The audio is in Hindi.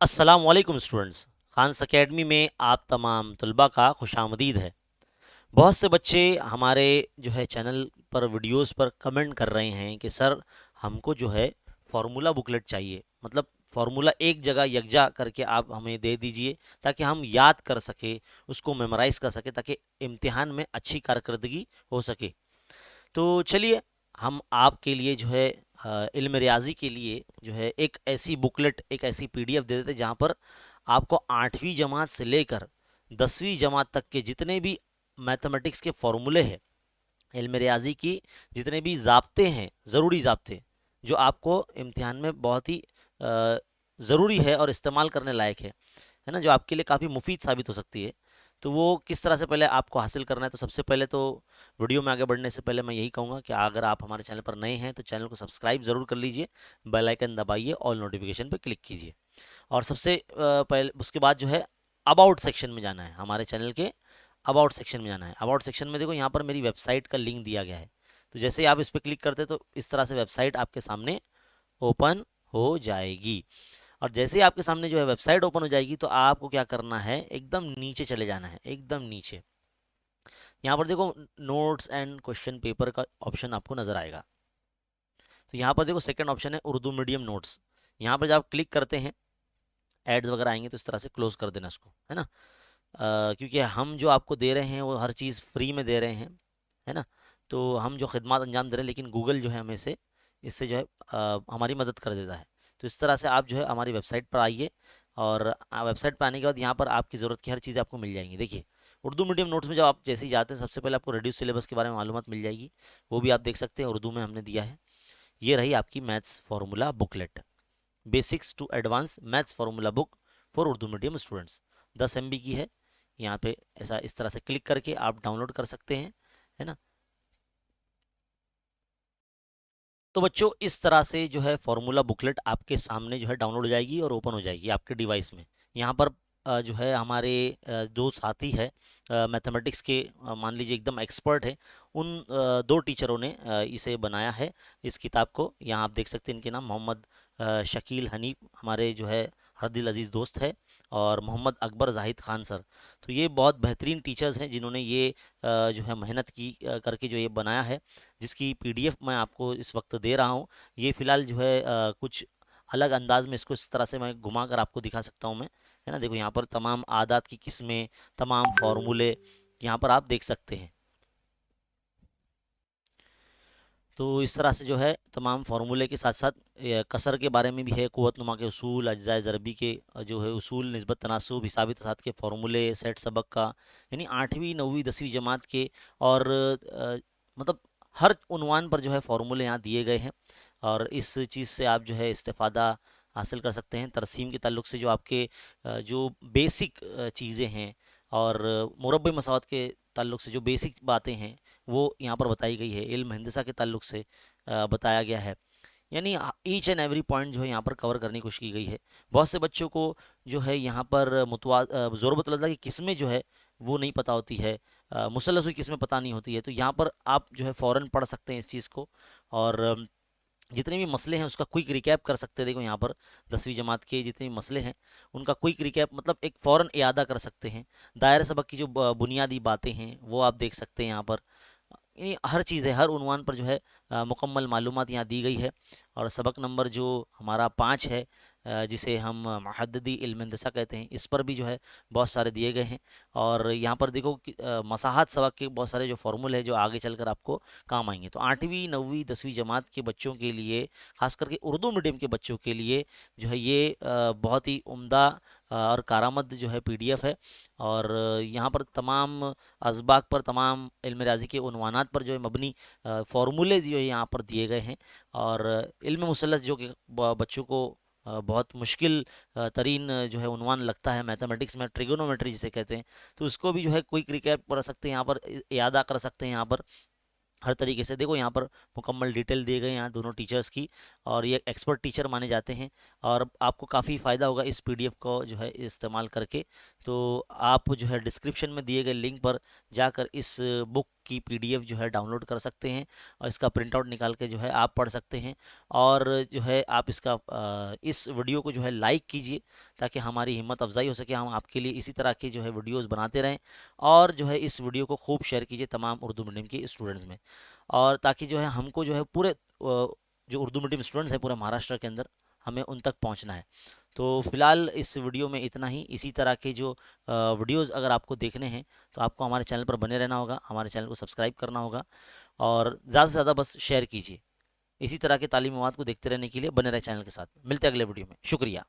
अस्सलामुअलैकुम स्टूडेंट्स। खान्स अकेडमी में आप तमाम तलबा का खुशामदीद है। बहुत से बच्चे हमारे जो है चैनल पर वीडियोस पर कमेंट कर रहे हैं कि सर हमको जो है फार्मूला बुकलेट चाहिए, मतलब फार्मूला एक जगह यकजा करके आप हमें दे दीजिए ताकि हम याद कर सके, उसको मेमोराइज कर सके, ताकि इम्तिहान में अच्छी कारकर्दगी हो सके। तो चलिए हम आपके लिए जो है इल्म रियाजी के लिए जो है एक ऐसी बुकलेट, एक ऐसी पीडीएफ दे देते हैं जहाँ पर आपको 8वीं जमात से लेकर 10वीं जमात तक के जितने भी मैथमेटिक्स के फॉर्मूले हैं, इल्म रियाजी की जितने भी ज़ाब्ते हैं, ज़रूरी ज़ाब्ते जो आपको इम्तिहान में बहुत ही ज़रूरी है और इस्तेमाल करने लायक है ना, जो आपके लिए काफ़ी मुफीद साबित हो सकती है। तो वो किस तरह से पहले आपको हासिल करना है, तो सबसे पहले तो वीडियो में आगे बढ़ने से पहले मैं यही कहूँगा कि अगर आप हमारे चैनल पर नए हैं तो चैनल को सब्सक्राइब ज़रूर कर लीजिए, बेल आइकन दबाइए, ऑल नोटिफिकेशन पर क्लिक कीजिए। और सबसे पहले उसके बाद जो है अबाउट सेक्शन में जाना है, हमारे चैनल के अबाउट सेक्शन में जाना है। अबाउट सेक्शन में देखो यहाँ पर मेरी वेबसाइट का लिंक दिया गया है, तो जैसे ही आप इस पर क्लिक करते हैं तो इस तरह से वेबसाइट आपके सामने ओपन हो जाएगी। और जैसे ही आपके सामने जो है वेबसाइट ओपन हो जाएगी तो आपको क्या करना है, एकदम नीचे चले जाना है, एकदम नीचे। यहाँ पर देखो नोट्स एंड क्वेश्चन पेपर का ऑप्शन आपको नजर आएगा। तो यहाँ पर देखो सेकंड ऑप्शन है उर्दू मीडियम नोट्स। यहाँ पर जब आप क्लिक करते हैं, एड्स वगैरह आएंगे तो इस तरह से क्लोज कर देना इसको, है ना। क्योंकि हम जो आपको दे रहे हैं वो हर चीज़ फ्री में दे रहे हैं, है ना। तो हम जो खिदमत अंजाम दे रहे हैं, लेकिन गूगल जो है हमें से इससे जो है हमारी मदद कर देता है। तो इस तरह से आप जो है हमारी वेबसाइट पर आइए, और वेबसाइट पर आने के बाद यहाँ पर आपकी ज़रूरत की हर चीज़ आपको मिल जाएंगी। देखिए उर्दू मीडियम नोट्स में जब आप जैसे ही जाते हैं, सबसे पहले आपको रेड्यूस सिलेबस के बारे में मालूमात मिल जाएगी, वो भी आप देख सकते हैं, उर्दू में हमने दिया है। ये रही आपकी maths formula booklet, basics to advance maths formula book for Urdu medium students. 10 MB की है। यहाँ पे ऐसा इस तरह से क्लिक करके आप डाउनलोड कर सकते हैं, है ना। तो बच्चों इस तरह से जो है फॉर्मूला बुकलेट आपके सामने जो है डाउनलोड हो जाएगी और ओपन हो जाएगी आपके डिवाइस में। यहाँ पर जो है हमारे दो साथी है मैथमेटिक्स के, मान लीजिए एकदम एक्सपर्ट है, उन दो टीचरों ने इसे बनाया है, इस किताब को। यहाँ आप देख सकते हैं इनके नाम मोहम्मद शकील हनीफ हमारे जो है हर दिल अजीज़ दोस्त है, और मोहम्मद अकबर जाहिद खान सर। तो ये बहुत बेहतरीन टीचर्स हैं जिन्होंने ये जो है मेहनत की करके जो ये बनाया है, जिसकी पीडीएफ मैं आपको इस वक्त दे रहा हूँ। ये फ़िलहाल जो है कुछ अलग अंदाज में इसको इस तरह से मैं घुमा कर आपको दिखा सकता हूँ मैं, है ना। देखो यहाँ पर तमाम आदात की किस्में, तमाम फार्मूले यहाँ पर आप देख सकते हैं। तो इस तरह से जो है तमाम फार्मूले के साथ साथ कसर के बारे में भी है, क़ुव्वत नुमा के उसूल, अज्जाए ज़रबी के जो है उसूल, निस्बत तनासुब, हिसाबी तसाद के फार्मूले, सेट सबक का, यानी 8वीं 9वीं 10वीं जमात के। और मतलब हर उन्वान पर जो है फार्मूले यहाँ दिए गए हैं, और इस चीज़ से आप जो है इस्तेफ़ादा हासिल कर सकते हैं। तरसीम के ताल्लुक से जो आपके जो बेसिक चीज़ें हैं, और मुरब्बे मसावत के ताल्लुक से जो बेसिक बातें हैं वो यहाँ पर बताई गई है। इल्म हिंदसा के ताल्लुक से बताया गया है, यानी ईच एंड एवरी पॉइंट जो है यहाँ पर कवर करने की कोशिश की गई है। बहुत से बच्चों को जो है यहाँ पर ज़ोरबत अज़ा की किस्में जो है वो नहीं पता होती है, मुसलसल की किस्में पता नहीं होती है, तो यहाँ पर आप जो है फ़ौरन पढ़ सकते हैं इस चीज़ को, और जितने भी मसले हैं उसका क्विक रिकैप कर सकते हैं। देखो यहाँ पर 10वीं जमात के जितने भी मसले हैं उनका क्विक रिकैप, मतलब एक फ़ौरन इयादा कर सकते हैं। दायरे सबक की जो बुनियादी बातें हैं वो आप देख सकते हैं यहाँ पर। यानी हर चीज़ है, हर उन्वान पर जो है मुकम्मल मालूमात यहाँ दी गई है। और सबक नंबर जो हमारा 5 है, जिसे हम मुहद्दिदी इल्म हिंदसा कहते हैं, इस पर भी जो है बहुत सारे दिए गए हैं। और यहाँ पर देखो कि मसाहत सबक के बहुत सारे जो फार्मूले हैं जो आगे चलकर आपको काम आएंगे। तो 8वीं 9वीं 10वीं जमात के बच्चों के लिए, खास करके उर्दू मीडियम के बच्चों के लिए जो है ये बहुत ही उम्दा और कारामद जो है पीडीएफ है। और यहाँ पर तमाम असबाक पर, तमाम इल्म रियाजी के उन्वानात पर जो है मबनी फार्मूले जो है यहाँ पर दिए गए हैं। और इल्म मुसलस जो कि बच्चों को बहुत मुश्किल तरीन जो है उन्वान लगता है मैथमेटिक्स में, ट्रिगोनोमेट्री जिसे कहते हैं, तो उसको भी जो है क्विक रिकैप कर सकते हैं यहाँ पर, यादा कर सकते हैं यहाँ पर हर तरीके से। देखो यहाँ पर मुकम्मल डिटेल दिए गए हैं यहाँ दोनों टीचर्स की, और ये एक्सपर्ट टीचर माने जाते हैं, और आपको काफ़ी फ़ायदा होगा इस पीडीएफ को जो है इस्तेमाल करके। तो आप जो है डिस्क्रिप्शन में दिए गए लिंक पर जाकर इस बुक की पीडीएफ जो है डाउनलोड कर सकते हैं और इसका प्रिंट आउट निकाल के जो है आप पढ़ सकते हैं। और जो है आप इसका इस वीडियो को जो है लाइक कीजिए ताकि हमारी हिम्मत अफजाई हो सके, हम आपके लिए इसी तरह के जो है वीडियोस बनाते रहें। और जो है इस वीडियो को खूब शेयर कीजिए तमाम उर्दू मीडियम के स्टूडेंट्स में, और ताकि जो है हमको जो है पूरे जो उर्दू मीडियम स्टूडेंट्स हैं पूरे महाराष्ट्र के अंदर, हमें उन तक पहुंचना है। तो फिलहाल इस वीडियो में इतना ही। इसी तरह के जो वीडियोस अगर आपको देखने हैं तो आपको हमारे चैनल पर बने रहना होगा, हमारे चैनल को सब्सक्राइब करना होगा और ज़्यादा से ज़्यादा बस शेयर कीजिए। इसी तरह के तालीमी मवाद को देखते रहने के लिए बने रहे चैनल के साथ। मिलते हैं अगले वीडियो में। शुक्रिया।